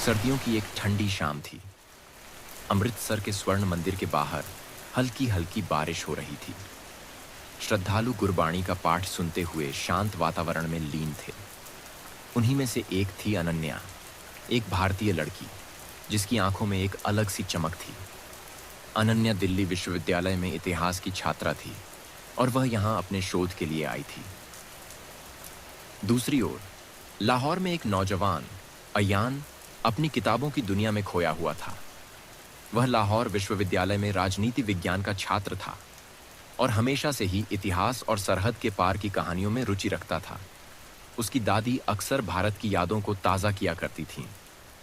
सर्दियों की एक ठंडी शाम थी। अमृतसर के स्वर्ण मंदिर के बाहर हल्की हल्की बारिश हो रही थी। श्रद्धालु गुरबाणी का पाठ सुनते हुए शांत वातावरण में लीन थे। उन्हीं में से एक थी अनन्या, एक भारतीय लड़की जिसकी आंखों में एक अलग सी चमक थी। अनन्या दिल्ली विश्वविद्यालय में इतिहास की छात्रा थी और वह यहाँ अपने शोध के लिए आई थी। दूसरी ओर लाहौर में एक नौजवान अयान अपनी किताबों की दुनिया में खोया हुआ था। वह लाहौर विश्वविद्यालय में राजनीति विज्ञान का छात्र था और हमेशा से ही इतिहास और सरहद के पार की कहानियों में रुचि रखता था। उसकी दादी अक्सर भारत की यादों को ताज़ा किया करती थीं,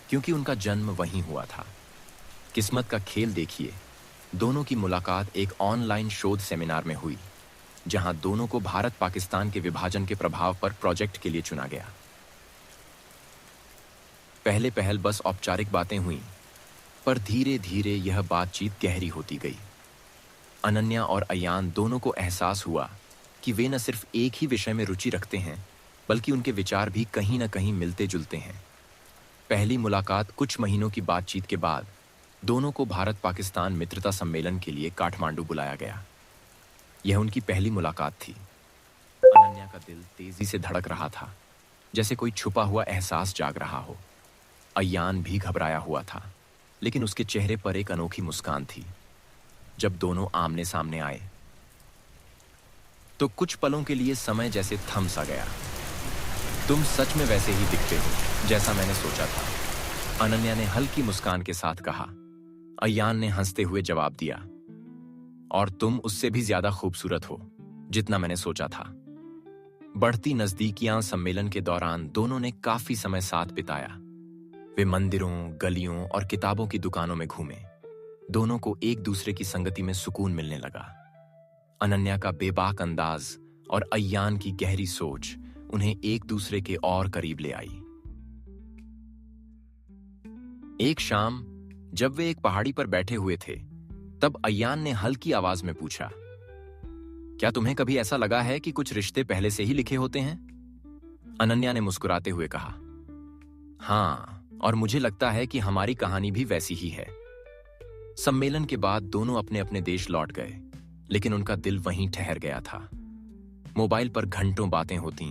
क्योंकि उनका जन्म वहीं हुआ था। किस्मत का खेल देखिए, दोनों की मुलाकात एक ऑनलाइन शोध सेमिनार में हुई, जहां दोनों को भारत पाकिस्तान के विभाजन के प्रभाव पर प्रोजेक्ट के लिए चुना गया। पहले पहल बस औपचारिक बातें हुईं, पर धीरे धीरे यह बातचीत गहरी होती गई। अनन्या और अयान दोनों को एहसास हुआ कि वे न सिर्फ एक ही विषय में रुचि रखते हैं, बल्कि उनके विचार भी कहीं न कहीं मिलते जुलते हैं। पहली मुलाकात कुछ महीनों की बातचीत के बाद दोनों को भारत पाकिस्तान मित्रता सम्मेलन के लिए काठमांडू बुलाया गया। यह उनकी पहली मुलाकात थी। अनन्या का दिल तेजी से धड़क रहा था, जैसे कोई छुपा हुआ एहसास जाग रहा हो। अयान भी घबराया हुआ था, लेकिन उसके चेहरे पर एक अनोखी मुस्कान थी। जब दोनों आमने सामने आए तो कुछ पलों के लिए समय जैसे थम सा गया। तुम सच में वैसे ही दिखते हो जैसा मैंने सोचा था, अनन्या ने हल्की मुस्कान के साथ कहा। अयान ने हंसते हुए जवाब दिया, और तुम उससे भी ज्यादा खूबसूरत हो जितना मैंने सोचा था। बढ़ती नजदीकियां सम्मेलन के दौरान दोनों ने काफी समय साथ बिताया। वे मंदिरों, गलियों और किताबों की दुकानों में घूमे। दोनों को एक दूसरे की संगति में सुकून मिलने लगा। अनन्या का बेबाक अंदाज और अयान की गहरी सोच उन्हें एक दूसरे के और करीब ले आई। एक शाम जब वे एक पहाड़ी पर बैठे हुए थे, तब अयान ने हल्की आवाज में पूछा, क्या तुम्हें कभी ऐसा लगा है कि कुछ रिश्ते पहले से ही लिखे होते हैं? अनन्या ने मुस्कुराते हुए कहा, हाँ, और मुझे लगता है कि हमारी कहानी भी वैसी ही है। सम्मेलन के बाद दोनों अपने अपने देश लौट गए, लेकिन उनका दिल वहीं ठहर गया था। मोबाइल पर घंटों बातें होती,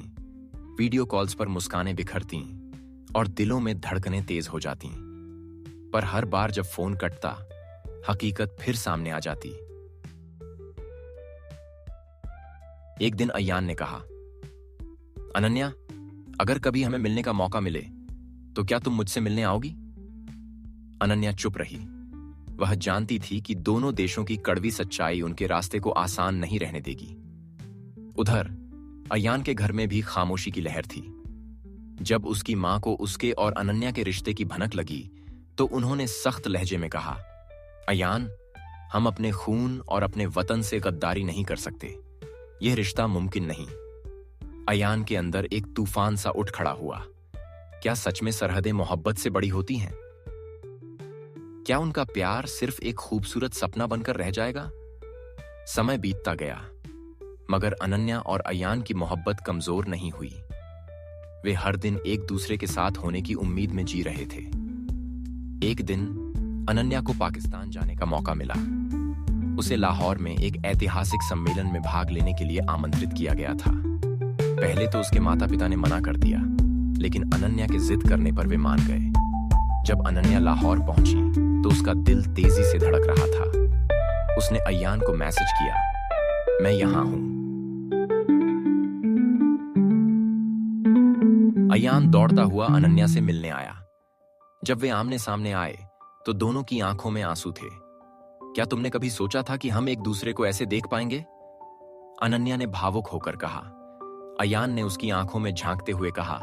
वीडियो कॉल्स पर मुस्कानें बिखरती और दिलों में धड़कनें तेज हो जाती। पर हर बार जब फोन कटता, हकीकत फिर सामने आ जाती। एक दिन अयान ने कहा, अनन्या, अगर कभी हमें मिलने का मौका मिले तो क्या तुम मुझसे मिलने आओगी? अनन्या चुप रही। वह जानती थी कि दोनों देशों की कड़वी सच्चाई उनके रास्ते को आसान नहीं रहने देगी। उधर अयान के घर में भी खामोशी की लहर थी। जब उसकी मां को उसके और अनन्या के रिश्ते की भनक लगी, तो उन्होंने सख्त लहजे में कहा, अयान, हम अपने खून और अपने वतन से गद्दारी नहीं कर सकते। यह रिश्ता मुमकिन नहीं। अयान के अंदर एक तूफान सा उठ खड़ा हुआ। क्या सच में सरहदें मोहब्बत से बड़ी होती हैं? क्या उनका प्यार सिर्फ एक खूबसूरत सपना बनकर रह जाएगा? समय बीतता गया, मगर अनन्या और अयान की मोहब्बत कमजोर नहीं हुई। वे हर दिन एक दूसरे के साथ होने की उम्मीद में जी रहे थे। एक दिन अनन्या को पाकिस्तान जाने का मौका मिला। उसे लाहौर में एक ऐतिहासिक सम्मेलन में भाग लेने के लिए आमंत्रित किया गया था। पहले तो उसके माता पिता ने मना कर दिया, लेकिन अनन्या के जिद करने पर वे मान गए। जब अनन्या लाहौर पहुंची तो उसका दिल तेजी से धड़क रहा था। उसने अयान को मैसेज किया, मैं यहां हूं। अयान दौड़ता हुआ अनन्या से मिलने आया। जब वे आमने सामने आए तो दोनों की आंखों में आंसू थे। क्या तुमने कभी सोचा था कि हम एक दूसरे को ऐसे देख पाएंगे? अनन्या ने भावुक होकर कहा। अयान ने उसकी आंखों में झांकते हुए कहा,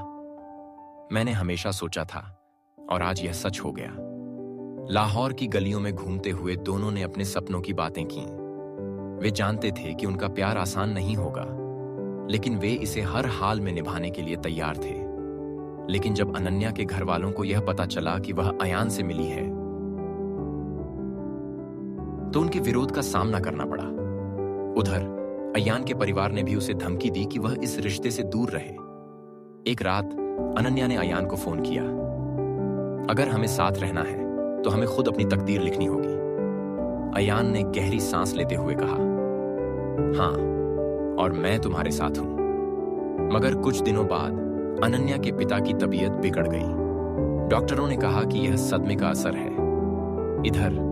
मैंने हमेशा सोचा था और आज यह सच हो गया। लाहौर की गलियों में घूमते हुए दोनों ने अपने सपनों की बातें की। वे जानते थे कि उनका प्यार आसान नहीं होगा, लेकिन वे इसे हर हाल में निभाने के लिए तैयार थे। लेकिन जब अनन्या के घर वालों को यह पता चला कि वह अयान से मिली है, तो उनके विरोध का सामना करना पड़ा। उधर अयान के परिवार ने भी उसे धमकी दी कि वह इस रिश्ते से दूर रहे। एक रात अनन्या ने अयान को फोन किया। अगर हमें साथ रहना है तो हमें खुद अपनी तकदीर लिखनी होगी। अयान ने गहरी सांस लेते हुए कहा, हाँ, और मैं तुम्हारे साथ हूं। मगर कुछ दिनों बाद अनन्या के पिता की तबीयत बिगड़ गई। डॉक्टरों ने कहा कि यह सदमे का असर है। इधर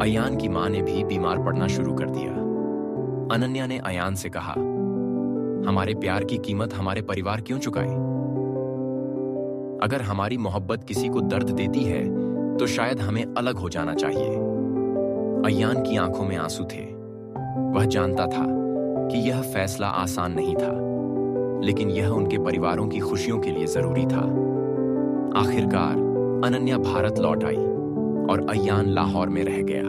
अयान की मां ने भी बीमार पड़ना शुरू कर दिया। अनन्या ने अयान से कहा, हमारे प्यार की कीमत हमारे परिवार क्यों चुकाए? अगर हमारी मोहब्बत किसी को दर्द देती है तो शायद हमें अलग हो जाना चाहिए। अयान की आंखों में आंसू थे। वह जानता था कि यह फैसला आसान नहीं था, लेकिन यह उनके परिवारों की खुशियों के लिए जरूरी था। आखिरकार अनन्या भारत लौट आई और अयान लाहौर में रह गया।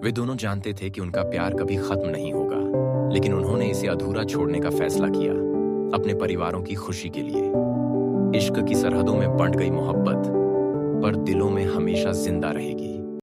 वे दोनों जानते थे कि उनका प्यार कभी खत्म नहीं होगा, लेकिन उन्होंने इसे अधूरा छोड़ने का फैसला किया, अपने परिवारों की खुशी के लिए। इश्क की सरहदों में बंट गई मोहब्बत पर दिलों में हमेशा जिंदा रहेगी।